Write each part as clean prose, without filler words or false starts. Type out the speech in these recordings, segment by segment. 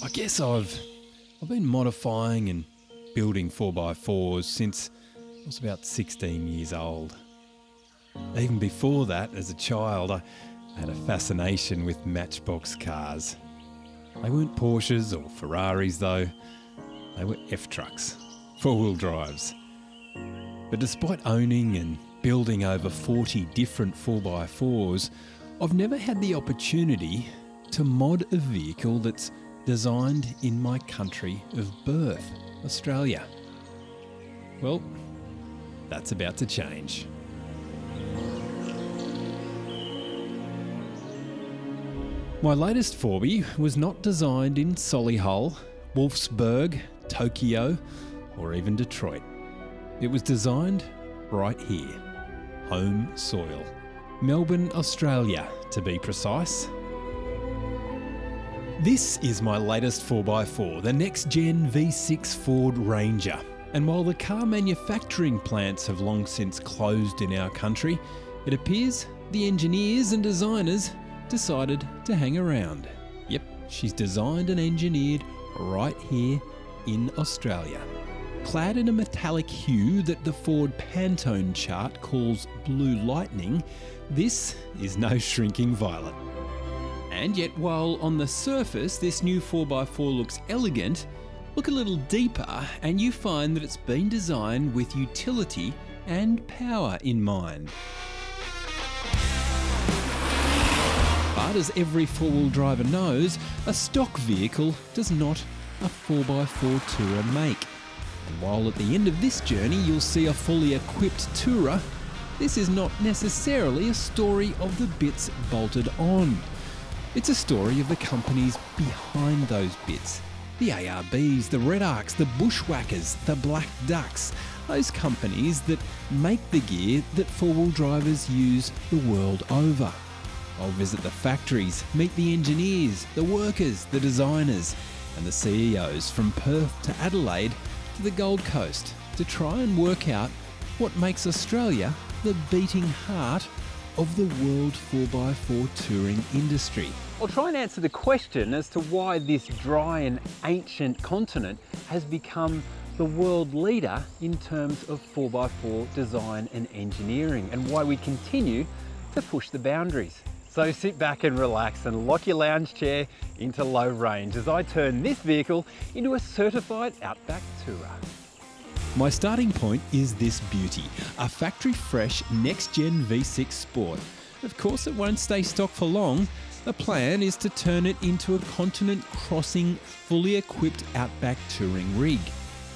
I guess I've been modifying and building 4x4s since I was about 16 years old. Even before that, as a child, I had a fascination with matchbox cars. They weren't Porsches or Ferraris though, they were F-trucks, four-wheel drives. But despite owning and building over 40 different 4x4s, I've never had the opportunity to mod a vehicle that's designed in my country of birth, Australia. Well, that's about to change. My latest 4B was not designed in Solihull, Wolfsburg, Tokyo, or even Detroit. It was designed right here, home soil. Melbourne, Australia, to be precise. This is my latest 4x4, the next-gen V6 Ford Ranger. And while the car manufacturing plants have long since closed in our country, it appears the engineers and designers decided to hang around. Yep, she's designed and engineered right here in Australia. Clad in a metallic hue that the Ford Pantone chart calls Blue Lightning, this is no shrinking violet. And yet, while on the surface this new 4x4 looks elegant, look a little deeper and you find that it's been designed with utility and power in mind. But as every four-wheel driver knows, a stock vehicle does not a 4x4 tourer make. And while at the end of this journey you'll see a fully equipped tourer, this is not necessarily a story of the bits bolted on. It's a story of the companies behind those bits. The ARBs, the Red Arcs, the Bushwhackers, the Black Ducks, those companies that make the gear that four-wheel drivers use the world over. I'll visit the factories, meet the engineers, the workers, the designers, and the CEOs from Perth to Adelaide to the Gold Coast to try and work out what makes Australia the beating heart of the world 4x4 touring industry. I'll try and answer the question as to why this dry and ancient continent has become the world leader in terms of 4x4 design and engineering, and why we continue to push the boundaries. So sit back and relax and lock your lounge chair into low range as I turn this vehicle into a certified Outback tourer. My starting point is this beauty, a factory-fresh next-gen V6 Sport. Of course, it won't stay stock for long. The plan is to turn it into a continent-crossing, fully equipped Outback touring rig.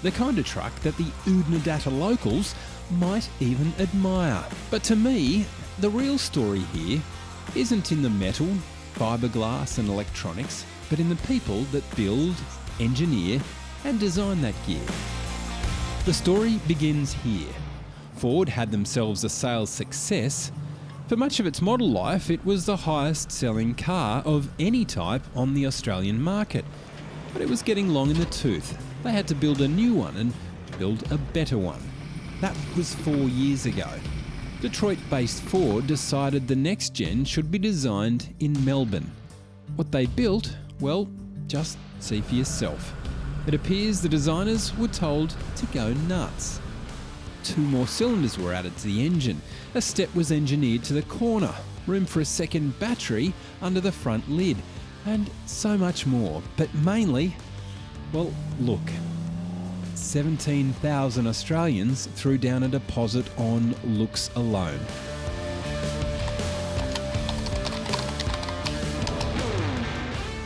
The kind of truck that the Oodnadatta locals might even admire. But to me, the real story here isn't in the metal, fiberglass and electronics, but in the people that build, engineer and design that gear. The story begins here. Ford had themselves a sales success. For much of its model life, it was the highest selling car of any type on the Australian market. But it was getting long in the tooth. They had to build a new one and build a better one. That was 4 years ago. Detroit-based Ford decided the next gen should be designed in Melbourne. What they built, well, just see for yourself. It appears the designers were told to go nuts. 2 more cylinders were added to the engine. A step was engineered to the corner, room for a second battery under the front lid, and so much more. But mainly, well, look. 17,000 Australians threw down a deposit on looks alone.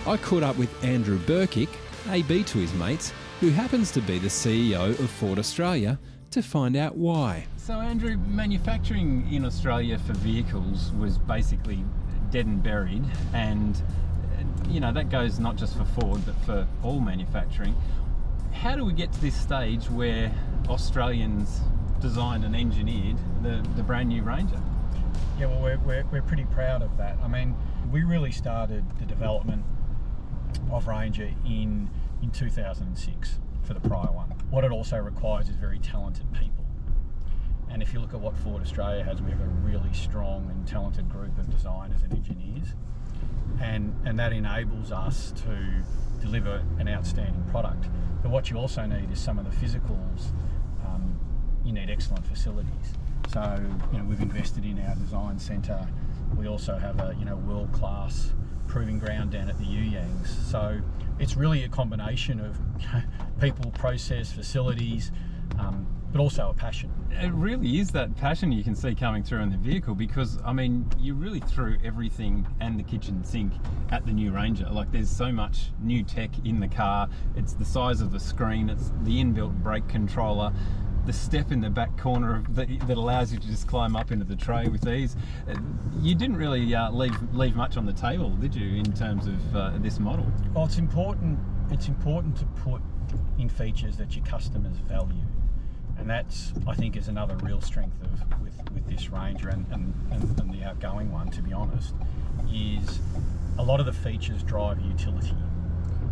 I caught up with Andrew Burkick, AB to his mates, who happens to be the CEO of Ford Australia, to find out why. So Andrew, manufacturing in Australia for vehicles was basically dead and buried, and you know that goes not just for Ford but for all manufacturing. How do we get to this stage where Australians designed and engineered the brand new Ranger? Yeah, well, we're pretty proud of that. I mean, we really started the development of Ranger in 2006 for the prior one. What it also requires is very talented people. And if you look at what Ford Australia has, we have a really strong and talented group of designers and engineers. And that enables us to deliver an outstanding product. But what you also need is some of the physicals. You need excellent facilities. So, we've invested in our design centre. We also have a, world-class proving ground down at the Yuyangs. So it's really a combination of people, process, facilities, but also a passion. It really is that passion you can see coming through in the vehicle, because you really threw everything and the kitchen sink at the new Ranger. Like, there's so much new tech in the car. It's the size of the screen, it's the inbuilt brake controller, the step in the back corner that allows you to just climb up into the tray with ease. You didn't really leave much on the table, did you, in terms of this model? Well, it's important to put in features that your customers value. And that's, I think, is another real strength with this Ranger and the outgoing one, to be honest, is a lot of the features drive utility.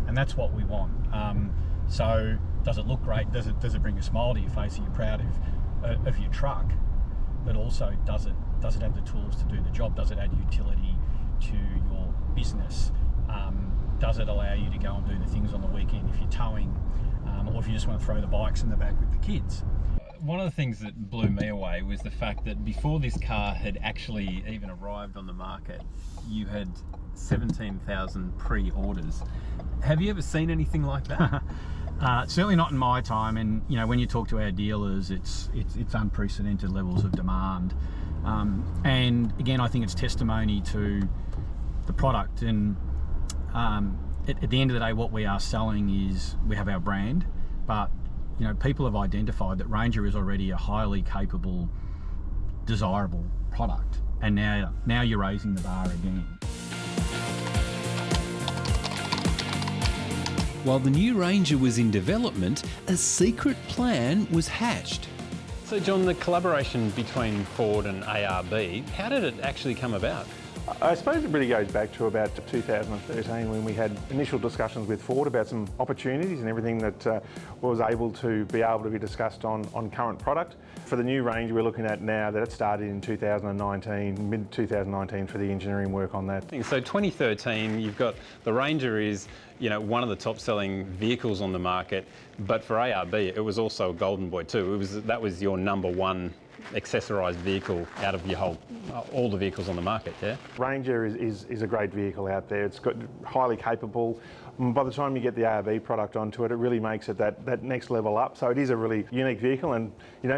And that's what we want. So does it look great? Does it bring a smile to your face? Are you proud of your truck? But also, does it have the tools to do the job? Does it add utility to your business? Does it allow you to go and do the things on the weekend if you're towing, or if you just want to throw the bikes in the back with the kids? One of the things that blew me away was the fact that before this car had actually even arrived on the market, you had 17,000 pre-orders. Have you ever seen anything like that? Certainly not in my time. And when you talk to our dealers, it's unprecedented levels of demand. And again, I think it's testimony to the product. And at the end of the day, what we are selling is, we have our brand, but people have identified that Ranger is already a highly capable, desirable product. And now you're raising the bar again. While the new Ranger was in development, a secret plan was hatched. So John, the collaboration between Ford and ARB, how did it actually come about? I suppose it really goes back to about 2013, when we had initial discussions with Ford about some opportunities and everything that was able to be discussed on current product. For the new range we're looking at now, that it started in 2019, mid-2019, for the engineering work on that. So 2013, you've got the Ranger is one of the top-selling vehicles on the market, but for ARB it was also a golden boy too. That was your number one accessorised vehicle out of all the vehicles on the market, yeah? Ranger is a great vehicle out there. It's got highly capable. By the time you get the ARB product onto it, it really makes it that next level up. So it is a really unique vehicle, and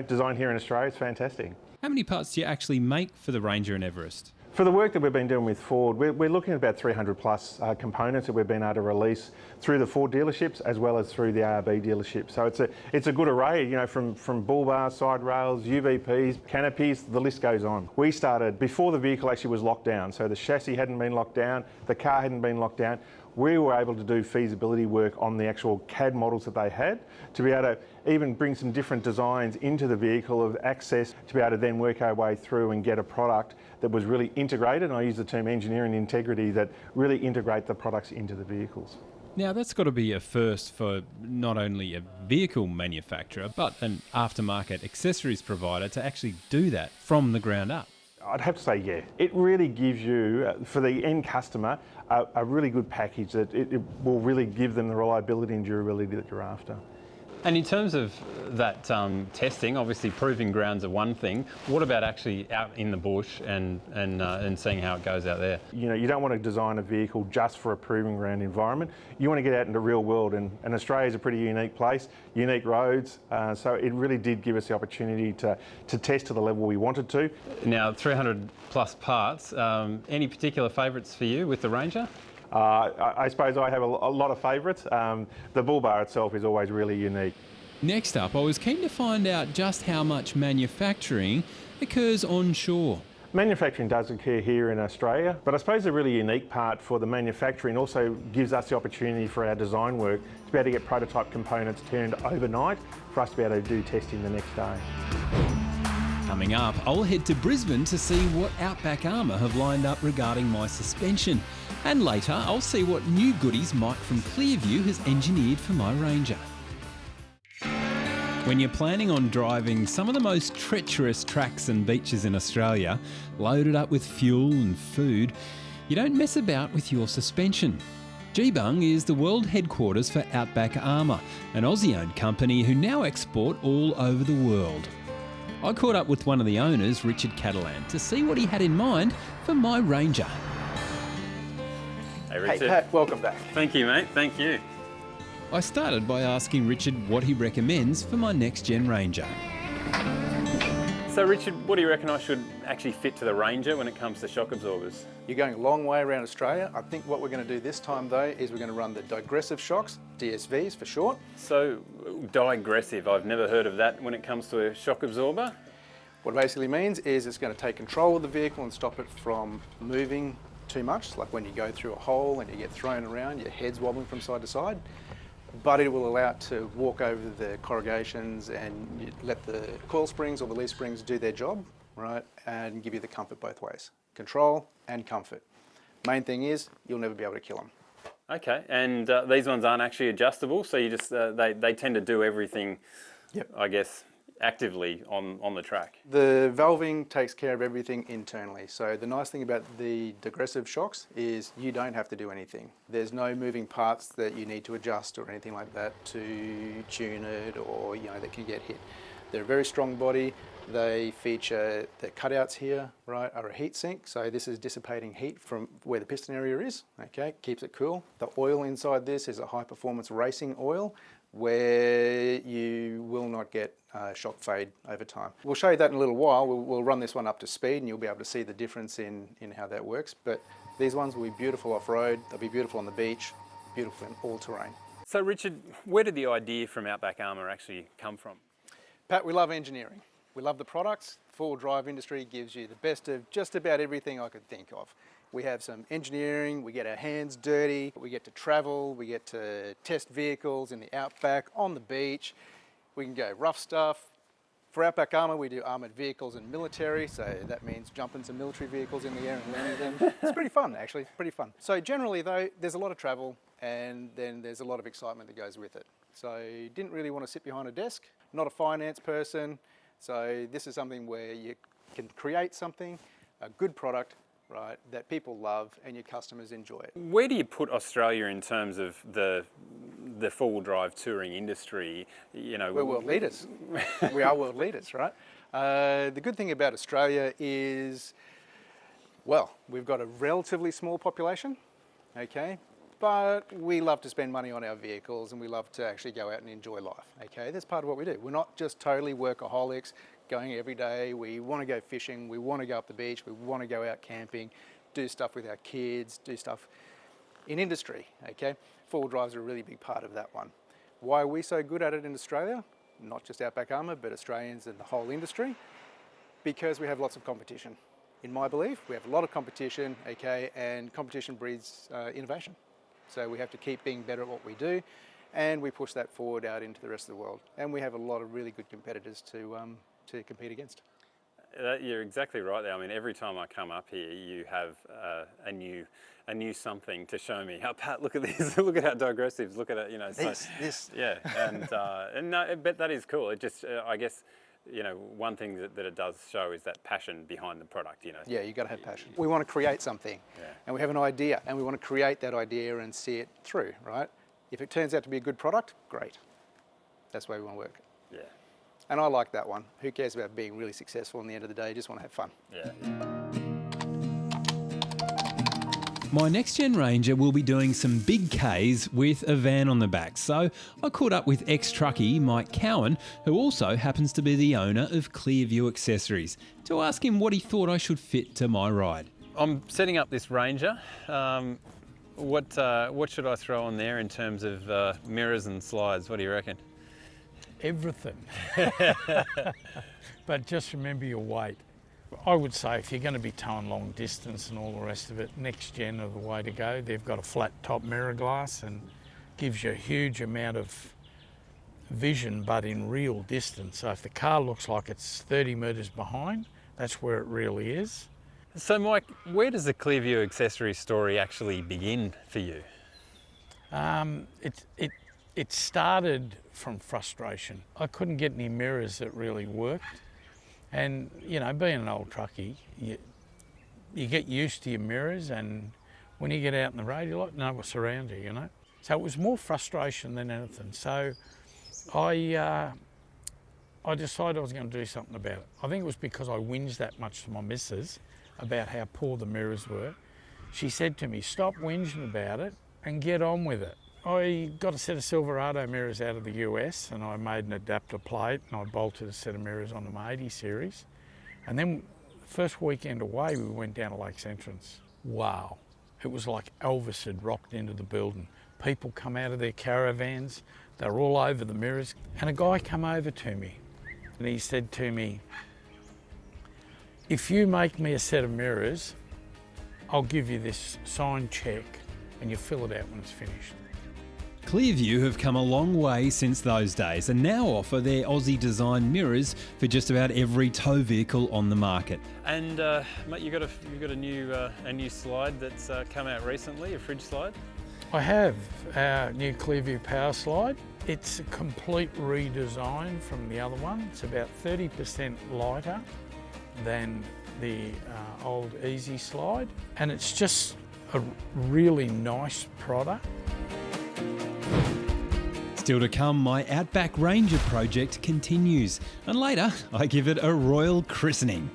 designed here in Australia, it's fantastic. How many parts do you actually make for the Ranger and Everest? For the work that we've been doing with Ford, we're looking at about 300 plus components that we've been able to release through the Ford dealerships as well as through the ARB dealerships. So it's a good array, from bull bars, side rails, UVPs, canopies, the list goes on. We started before the vehicle actually was locked down, so the chassis hadn't been locked down, the car hadn't been locked down. We were able to do feasibility work on the actual CAD models that they had to be able to even bring some different designs into the vehicle of access to be able to then work our way through and get a product that was really integrated. And I use the term engineering integrity, that really integrate the products into the vehicles. Now that's got to be a first for not only a vehicle manufacturer, but an aftermarket accessories provider to actually do that from the ground up. I'd have to say, yeah. It really gives you, for the end customer, a really good package that it will really give them the reliability and durability that you're after. And in terms of that testing, obviously proving grounds are one thing. What about actually out in the bush and seeing how it goes out there? You don't want to design a vehicle just for a proving ground environment. You want to get out into the real world, and Australia is a pretty unique place, unique roads. So it really did give us the opportunity to test to the level we wanted to. Now, 300 plus parts. Any particular favourites for you with the Ranger? I suppose I have a lot of favourites. The bull bar itself is always really unique. Next up, I was keen to find out just how much manufacturing occurs onshore. Manufacturing does occur here in Australia, but I suppose the really unique part for the manufacturing also gives us the opportunity for our design work to be able to get prototype components turned overnight for us to be able to do testing the next day. Coming up, I'll head to Brisbane to see what Outback Armor have lined up regarding my suspension. And later, I'll see what new goodies Mike from Clearview has engineered for my Ranger. When you're planning on driving some of the most treacherous tracks and beaches in Australia, loaded up with fuel and food, you don't mess about with your suspension. Geebung is the world headquarters for Outback Armor, an Aussie-owned company who now export all over the world. I caught up with one of the owners, Richard Catalan, to see what he had in mind for my Ranger. Hey Richard. Hey Pat, welcome back. Thank you, mate. Thank you. I started by asking Richard what he recommends for my next-gen Ranger. So Richard, what do you reckon I should actually fit to the Ranger when it comes to shock absorbers? You're going a long way around Australia. I think what we're going to do this time though is we're going to run the digressive shocks, DSVs for short. So, digressive, I've never heard of that when it comes to a shock absorber. What it basically means is it's going to take control of the vehicle and stop it from moving too much, like when you go through a hole and you get thrown around, your head's wobbling from side to side. But it will allow it to walk over the corrugations and you let the coil springs or the leaf springs do their job, right, and give you the comfort both ways. Control and comfort. Main thing is you'll never be able to kill them. Okay, and these ones aren't actually adjustable, so you just they tend to do everything, Yep. I guess, actively on the track. The valving takes care of everything internally. So the nice thing about the digressive shocks is you don't have to do anything. There's no moving parts that you need to adjust or anything like that to tune it or that can get hit. They're a very strong body. They feature the cutouts here, right, are a heat sink. So this is dissipating heat from where the piston area is, okay, keeps it cool. The oil inside this is a high performance racing oil where you will not get shock fade over time. We'll show you that in a little while. We'll run this one up to speed and you'll be able to see the difference in how that works. But these ones will be beautiful off-road, they'll be beautiful on the beach, beautiful in all terrain. So Richard, where did the idea from Outback Armor actually come from? Pat, we love engineering. We love the products. The four-wheel drive industry gives you the best of just about everything I could think of. We have some engineering, we get our hands dirty, we get to travel, we get to test vehicles in the outback, on the beach. We can go rough stuff. For Outback Armor, we do armoured vehicles and military, so that means jumping some military vehicles in the air and landing them. It's pretty fun, actually, pretty fun. So generally though, there's a lot of travel and then there's a lot of excitement that goes with it. So didn't really want to sit behind a desk, not a finance person, so this is something where you can create something, a good product, right, that people love and your customers enjoy it. Where do you put Australia in terms of the four-wheel drive touring industry? We're world leaders. We are world leaders, right? The good thing about Australia is, well, we've got a relatively small population, okay? But we love to spend money on our vehicles and we love to actually go out and enjoy life, okay? That's part of what we do. We're not just totally workaholics going every day. We want to go fishing, we want to go up the beach, we want to go out camping, do stuff with our kids, do stuff in industry, okay? Four-wheel drives are a really big part of that one. Why are we so good at it in Australia? Not just Outback Armor, but Australians and the whole industry. Because we have lots of competition. In my belief, we have a lot of competition, okay, and competition breeds innovation. So we have to keep being better at what we do, and we push that forward out into the rest of the world. And we have a lot of really good competitors to compete against. You're exactly right there. I mean, every time I come up here, you have a new something to show me. Oh, Pat, look at this! Look at how digressives. Look at it. This. Yeah, and no, but that is cool. It just, I guess, one thing that it does show is that passion behind the product. Yeah, you got to have passion. We want to create something, and we have an idea, and we want to create that idea and see it through. Right? If it turns out to be a good product, great. That's the way we want to work. Yeah. And I like that one. Who cares about being really successful in the end of the day? You just want to have fun. Yeah. My next-gen Ranger will be doing some big Ks with a van on the back, so I caught up with ex-truckie Mike Cowan, who also happens to be the owner of Clearview Accessories, to ask him what he thought I should fit to my ride. I'm setting up this Ranger. What should I throw on there in terms of mirrors and slides? What do you reckon? Everything. But just remember your weight. I would say if you're going to be towing long distance and all the rest of it, next gen are the way to go. They've got a flat top mirror glass and gives you a huge amount of vision, but in real distance. So if the car looks like it's 30 metres behind, that's where it really is. So Mike, where does the Clearview accessory story actually begin for you? It started from frustration. I couldn't get any mirrors that really worked. And, being an old truckie, you get used to your mirrors, and when you get out in the road, you like know what's around you, you know. So it was more frustration than anything. So I decided I was going to do something about it. I think it was because I whinged that much to my missus about how poor the mirrors were. She said to me, stop whinging about it and get on with it. I got a set of Silverado mirrors out of the US and I made an adapter plate and I bolted a set of mirrors onto my 80 series. And then the first weekend away, we went down to Lakes Entrance. Wow. It was like Elvis had rocked into the building. People come out of their caravans, they're all over the mirrors. And a guy come over to me and he said to me, if you make me a set of mirrors, I'll give you this signed cheque and you fill it out when it's finished. Clearview have come a long way since those days and now offer their Aussie design mirrors for just about every tow vehicle on the market. And mate, you've got a new slide that's come out recently, a fridge slide. I have our new Clearview Power Slide. It's a complete redesign from the other one. It's about 30% lighter than the old Easy Slide, and it's just a really nice product. Still to come, my Outback Ranger project continues, and later I give it a royal christening.